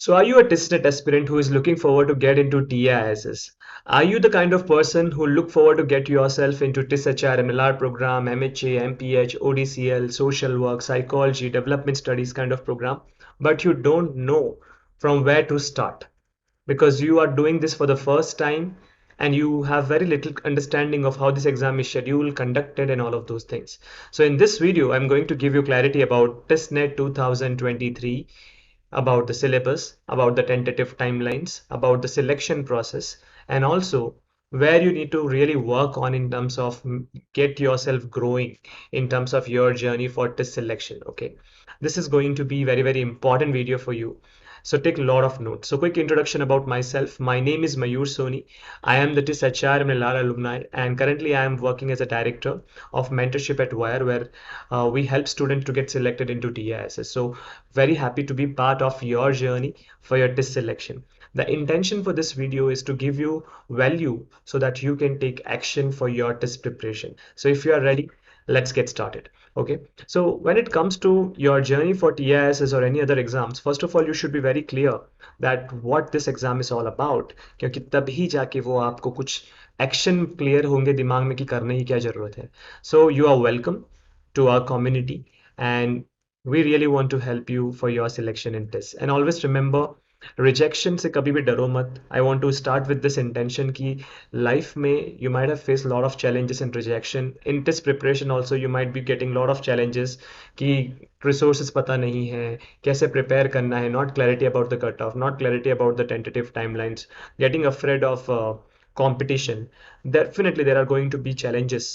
So are you a TISSNET aspirant who is looking forward to get into TISS? Are you the kind of person who look forward to get yourself into TISSHR, MLR program, MHA, MPH, ODCL, social work, psychology, development studies kind of program, but you don't know from where to start because you are doing this for the first time and you have very little understanding of how this exam is scheduled, conducted, and all of those things. So in this video, I'm going to give you clarity about TISSNET 2023, about the syllabus, about the tentative timelines, about the selection process, and also where you need to really work on in terms of get yourself growing in terms of your journey for test selection. Okay, this is going to be very important video for you. So take a lot of notes. So quick introduction about myself. My name is Mayur Soni. I am the TISS HR MLR alumni, and currently I am working as a director of mentorship at VAIR, where we help students to get selected into TISS. So very happy to be part of your journey for your test selection. The intention for this video is to give you value so that you can take action for your test preparation. So if you are ready, let's get started. Okay, so when it comes to your journey for TISS or any other exams, first of all, you should be very clear that what this exam is all about, क्योंकि तभी जाके वो आपको कुछ action clear होंगे दिमाग में कि करने की क्या जरूरत है. So you are welcome to our community, and we really want to help you for your selection in tests. And always remember, rejection से कभी भी डरो मत. I want to start with this intention कि लाइफ में you might have face lot of challenges in rejection. In test preparation also you might be getting lot of challenges कि resources पता नहीं है, कैसे प्रिपेयर करना है, not clarity about the cut off, not clarity about the tentative timelines, getting afraid of competition. Definitely there are going to be challenges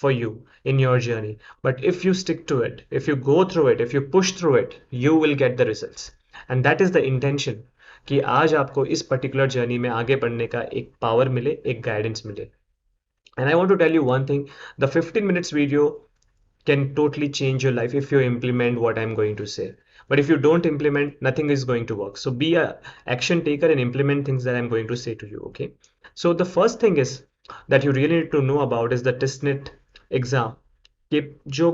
for you in your journey, but if you stick to it, if you go through it, if you push through it, you will get the results. And that is the intention, कि आज आपको इस particular journey में आगे बढ़ने का एक power मिले, एक गाइडेंस मिले. And I want to tell you one thing, the 15 minutes video can totally change your life if you implement what I'm going to say. But if you don't implement, nothing is going to work. So be a action taker and implement things that I'm going to say to you. Okay, so the first thing is that you really need to know about is the TISSNET exam. कि जो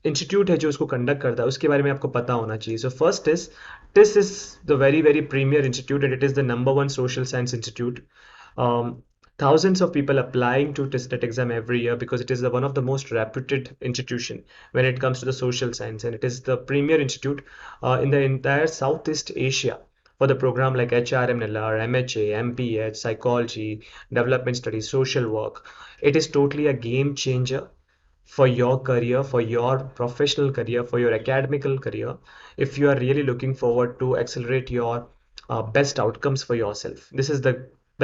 institute है जो उसको conduct करता है उसके बारे में आपको पता होना चाहिए. So first is TISS is the very premier institute, and it is the #1 social science institute. Thousands of people applying to TISSNET exam every year because it is one of the most reputed institution when it comes to the social science, and it is the premier institute in the entire Southeast Asia for the program like HR, MLR, MHA, MPH, psychology, development studies, social work. It is totally a game changer for your career, for your professional career, for your academical career, if you are really looking forward to accelerate your best outcomes for yourself. This is the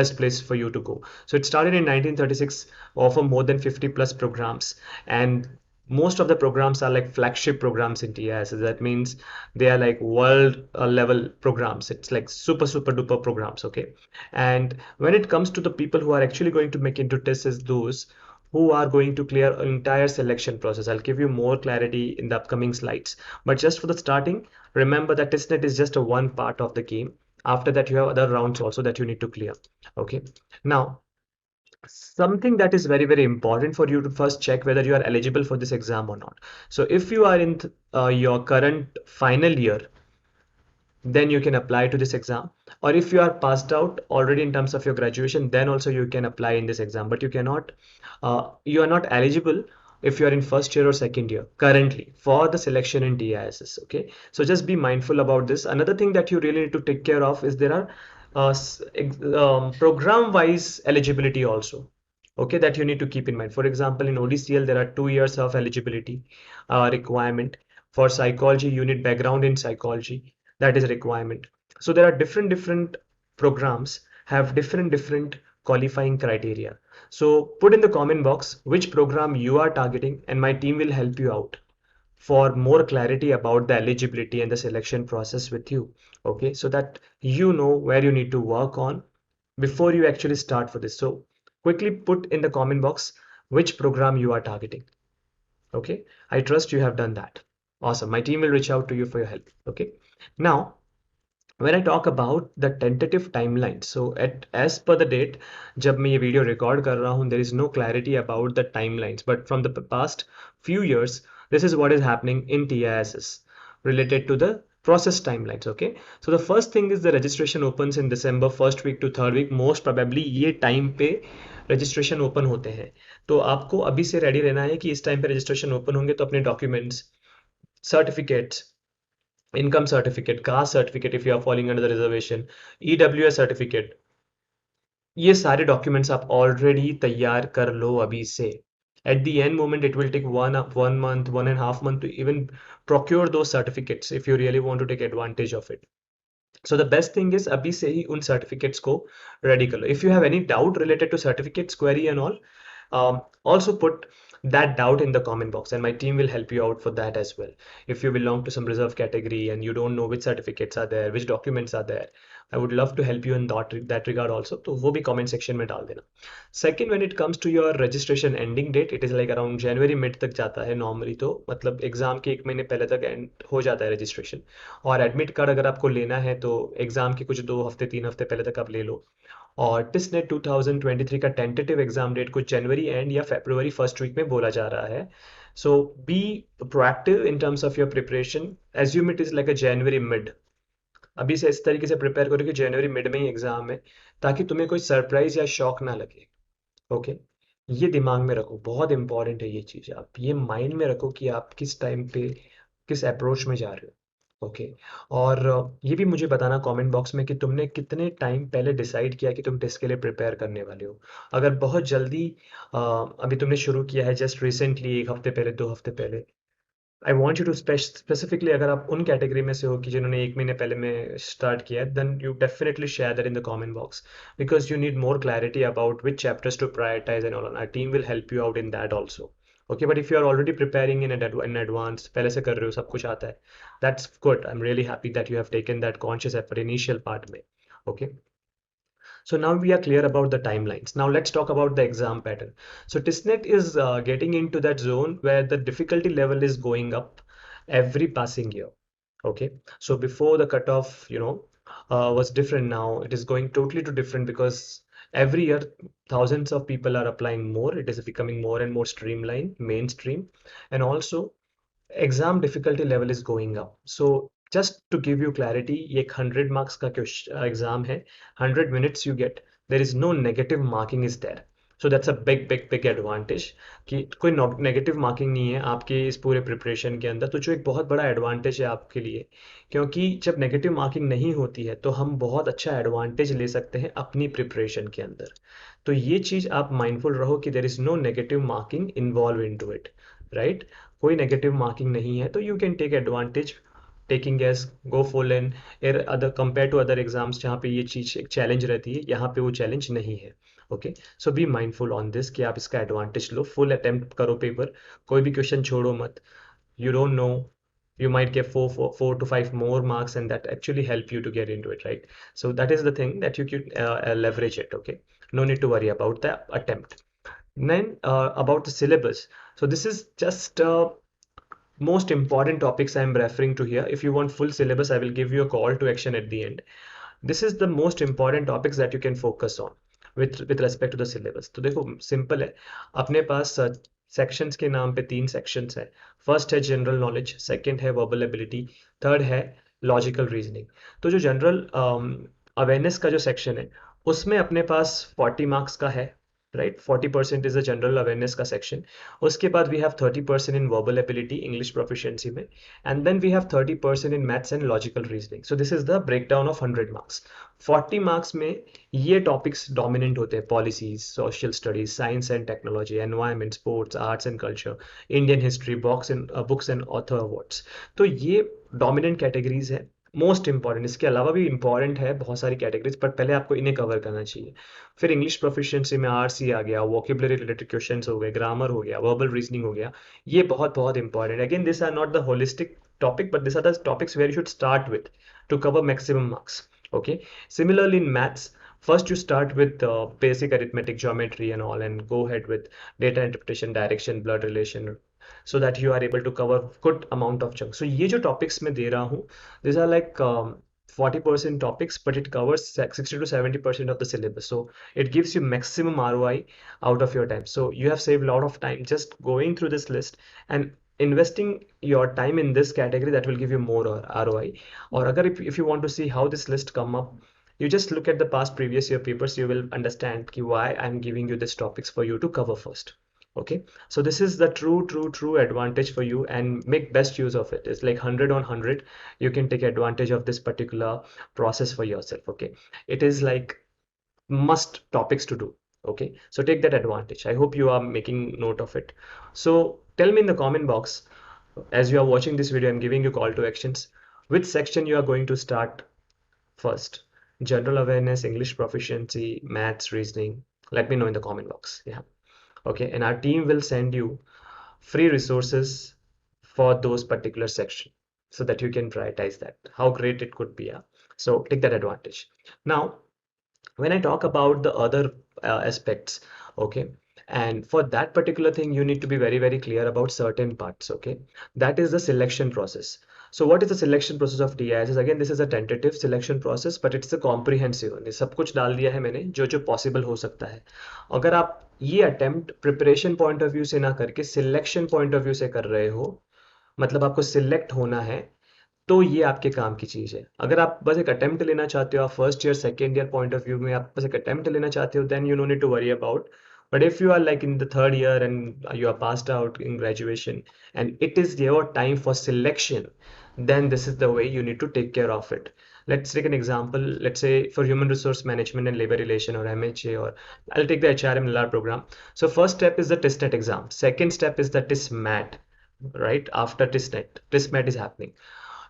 best place for you to go. So it started in 1936, offer more than 50 plus programs, and most of the programs are like flagship programs in TIS. That means they are like world level programs. It's like super duper programs. Okay, and when it comes to the people who are actually going to make into tests, is those who are going to clear an entire selection process. I'll give you more clarity in the upcoming slides. But just for the starting, remember that TISSNET is just a one part of the game. After that, you have other rounds also that you need to clear. Okay. Now, something that is very important for you to first check whether you are eligible for this exam or not. So if you are in your current final year, then you can apply to this exam. Or if you are passed out already in terms of your graduation, then also you can apply in this exam. But you cannot, you are not eligible if you are in first year or second year currently for the selection in TISS. Okay, so just be mindful about this. Another thing that you really need to take care of is there are program wise eligibility also. Okay, that you need to keep in mind. For example, in ODCL there are 2 years of eligibility requirement. For psychology, you need background in psychology, that is a requirement. So there are different programs have different qualifying criteria. So put in the comment box which program you are targeting, and my team will help you out for more clarity about the eligibility and the selection process with you. Okay, so that you know where you need to work on before you actually start for this. So quickly put in the comment box which program you are targeting. Okay, I trust you have done that. Awesome, my team will reach out to you for your help. Okay, now when I talk about the tentative timeline, so as per the date जब मैं ये video record कर रहा हूँ, there is no clarity about the timelines, but from the past few years this is what is happening in TISS related to the process timelines. Okay, so the first thing is the registration opens in December first week to third week, most probably ये time पे registration open होते हैं। तो आपको अभी से ready रहना है कि इस टाइम पे रजिस्ट्रेशन ओपन होंगे, तो अपने documents, certificates, income certificate, caste certificate if you are following under the reservation, EWS certificate, ये सारे डॉक्यूमेंट्स आप ऑलरेडी तैयार कर लो अभी से। At the end moment it will take one month, 1.5 months to even procure those certificates if you really want to take advantage of it. So the best thing is अभी से ही उन certificates को ready कर लो। If you have any doubt related to certificates, query and all, also put that doubt in the comment box and my team will help you out for that as well. If you belong to some reserve category and you don't know which certificates are there, which documents are there, I would love to help you in that regard also. तो वो भी comment section में डाल देना। Second, when it comes to your registration ending date, it is like around January mid तक जाता है normally, तो मतलब एग्जाम के 1 महीने पहले तक एंड हो जाता है रजिस्ट्रेशन। और एडमिट कार्ड अगर आपको लेना है तो एग्जाम के कुछ 2 हफ्ते 3 हफ्ते पहले तक आप ले लो। और टिसनेट 2023 का टेंटेटिव एग्जाम डेट कुछ जनवरी एंड या फरवरी फर्स्ट वीक में बोला जा रहा है। So be proactive in terms of your preparation, assume it is like a January mid. अभी से इस तरीके से प्रिपेयर करो कि जनवरी मिड में ही एग्जाम है, ताकि तुम्हें कोई सरप्राइज या शॉक ना लगे। ओके, ये दिमाग में रखो, बहुत इंपॉर्टेंट है ये चीज। आप ये माइंड में रखो कि आप किस टाइम पे किस अप्रोच में जा रहे हो। ओके, और ये भी मुझे बताना कमेंट बॉक्स में कि तुमने कितने टाइम पहले डिसाइड किया कि तुम टेस्ट के लिए प्रिपेयर करने वाले हो। अगर बहुत जल्दी अभी तुमने शुरू किया है, जस्ट रिसेंटली 1 हफ्ते पहले 2 हफ्ते पहले, I want you to specifically, अगर आप उन कैटेगरी में से हो कि जिन्होंने 1 महीने पहले में स्टार्ट किया है, then you definitely share that in the comment box, because you need more clarity about which chapters to prioritize and all. Our team will help you out in that also. Okay, but if you are already preparing in advance, पहले से कर रहे हो, सब कुछ आता है, that's good. I am really happy that you have taken that conscious effort initial part में। Okay, so now we are clear about the timelines. Now let's talk about the exam pattern. So TISSNET is getting into that zone where the difficulty level is going up every passing year. Okay, so before the cutoff, was different. Now it is going totally to different, because every year thousands of people are applying more. It is becoming more and more streamlined, mainstream, and also exam difficulty level is going up. So just to give you clarity, ये एक 100 marks का exam है, 100 minutes you get, there is no negative marking is there. So that's a big big big advantage कि कोई negative marking नहीं है आपके इस पूरे प्रिपरेशन के अंदर, तो जो एक बहुत बड़ा एडवांटेज है आपके लिए। क्योंकि जब नेगेटिव मार्किंग नहीं होती है तो हम बहुत अच्छा एडवांटेज ले सकते हैं अपनी प्रिपरेशन के अंदर। तो ये चीज़ आप माइंडफुल रहो कि there is no negative marking involve in to it, right. कोई नेगेटिव मार्किंग नहीं है, तो you can take advantage taking as go full in other compare to other exams जहाँ पे ये चीज़ एक चैलेंज रहती है, यहाँ पे वो चैलेंज नहीं है। Okay, so be mindful on this कि आप इसका एडवांटेज लो, फुल अटेम्प्ट करो पेपर, कोई भी क्वेश्चन छोड़ो मत। You don't know, you might get four to five more marks, and that actually help you to get into it, right? So that is the thing that you could leverage it. Okay, no need to worry about the attempt. Then about the syllabus, so this is just most important topics I am referring to here. If you want full syllabus, I will give you a call to action at the end. This is the most important topics that you can focus on with respect to the syllabus. तो देखो simple है, अपने पास sections के नाम पे 3 sections है। First है general knowledge, second है वर्बल एबिलिटी, थर्ड है लॉजिकल रीजनिंग। तो जो जनरल अवेयरनेस का जो सेक्शन है, उसमें अपने पास 40 मार्क्स का है, right. 40% is the general awareness का सेक्शन। उसके बाद we have 30% in verbal ability, English proficiency में, and then we have 30% in maths and logical reasoning. So this is the breakdown of 100 marks. 40 marks में ये topics dominant होते हैं: policies, social studies, science and technology, environment, sports, arts and culture, Indian history, books and author awards. तो ये dominant categories है, most important. इसके अलावा भी इंपॉर्टेंट है बहुत सारी कैटेगरीज, पर पहले आपको इन्हें कवर करना चाहिए। फिर इंग्लिश प्रोफिशिएंसी में आरसी आ गया, वोकेबलरी रिलेटेड क्वेश्चंस हो गए, ग्रामर हो गया, वर्बल रीजनिंग हो गया। ये बहुत बहुत important. Again this are not the holistic topic, but these are the topics where you should start with to cover maximum marks. Okay, similarly in maths, first you start with basic arithmetic, geometry and all, and go ahead with data interpretation, direction, blood relation, so that you are able to cover good amount of chunks. So ये जो topics मैं दे रहा हूँ, these are like 40% topics, but it covers 60 to 70% of the syllabus. So it gives you maximum ROI out of your time. So you have saved a lot of time just going through this list, and investing your time in this category, that will give you more ROI. Or agar if you want to see how this list come up, you just look at the past previous year papers, you will understand why I'm giving you these topics for you to cover first. Okay, so this is the true advantage for you, and make best use of it. It's like 100 on 100. You can take advantage of this particular process for yourself. Okay, it is like must topics to do. Okay, so take that advantage. I hope you are making note of it. So tell me in the comment box, as you are watching this video, I'm giving you call to actions, which section you are going to start first. General awareness, English proficiency, maths, reasoning. Let me know in the comment box. Yeah, okay, and our team will send you free resources for those particular section, so that you can prioritize that. How great it could be. Yeah, so take that advantage. Now when I talk about the other aspects, okay, and for that particular thing, you need to be very clear about certain parts, okay? That is the selection process. So what is the selection process of TISS? Again, this is a tentative selection process, but it's a comprehensive one. सब कुछ डाल दिया है मैंने जो जो possible हो सकता है. अगर आप ये attempt preparation point of view से ना करके selection point of view से कर रहे हो, मतलब आपको select होना है, तो ये आपके काम की चीज है. अगर आप बस एक अटेम्प्ट लेना चाहते हो, आप first year second year point of view में आप बस एक अटेम्प्ट लेना चाहते हो, then you no need to worry about. But if you are like in the third year and you are passed out in graduation and it is your time for selection, then this is the way you need to take care of it. Let's take an example. Let's say for human resource management and labor relation or MHA, or I'll take the HRM LR program. So first step is the TISSNET exam. Second step is the TISSMAT, right? After TISSNET, TISSMAT is happening.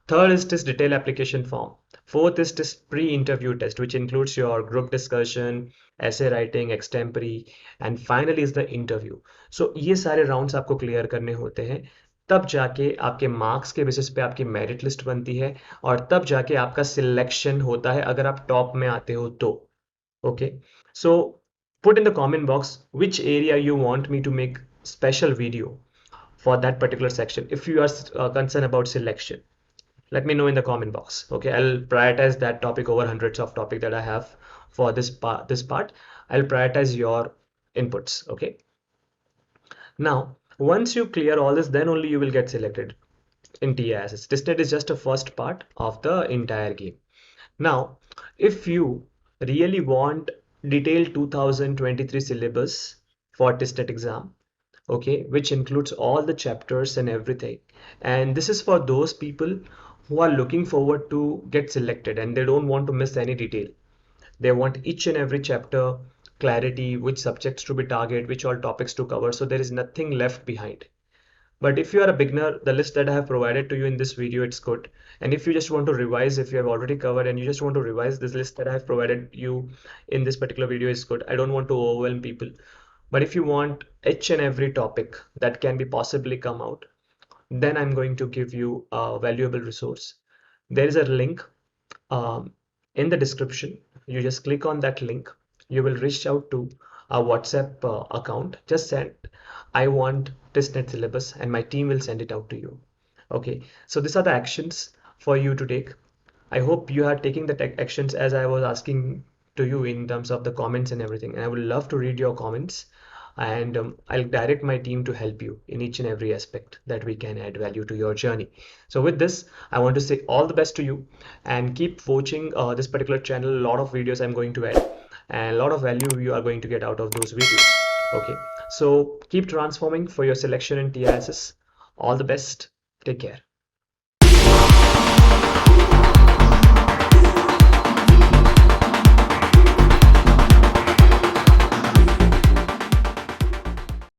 Third is this detailed application form. Fourth is this pre-interview test, which includes your group discussion, essay writing, extempore, and finally is the interview. So ये सारे rounds आपको clear करने होते हैं, तब जाके आपके marks के basis पे आपकी merit list बनती है, और तब जाके आपका selection होता है अगर आप top में आते हो तो. Okay, so put in the comment box which area you want me to make special video for that particular section if you are concerned about selection. Let me know in the comment box. Okay, I'll prioritize that topic over hundreds of topic that I have for this part. I'll prioritize your inputs. Okay, now once you clear all this, then only you will get selected in TISS. TISSNET is just a first part of the entire game. Now if you really want detailed 2023 syllabus for TISSNET exam, okay, which includes all the chapters and everything, and this is for those people who are looking forward to get selected and they don't want to miss any detail. They want each and every chapter clarity, which subjects to be targeted, which all topics to cover, so there is nothing left behind. But if you are a beginner, the list that I have provided to you in this video, it's good. And if you just want to revise, if you have already covered and you just want to revise, this list that I have provided you in this particular video is good. I don't want to overwhelm people. But if you want each and every topic that can be possibly come out, then I'm going to give you a valuable resource. There is a link in the description. You just click on that link. You will reach out to our WhatsApp account. Just send, I want TISSNET syllabus, and my team will send it out to you. Okay, so these are the actions for you to take. I hope you are taking the actions as I was asking to you in terms of the comments and everything. And I would love to read your comments, and I'll direct my team to help you in each and every aspect that we can add value to your journey. So with this, I want to say all the best to you, and keep watching this particular channel. A lot of videos I'm going to add, and a lot of value you are going to get out of those videos. Okay, so keep transforming for your selection in TISS. All the best. Take care.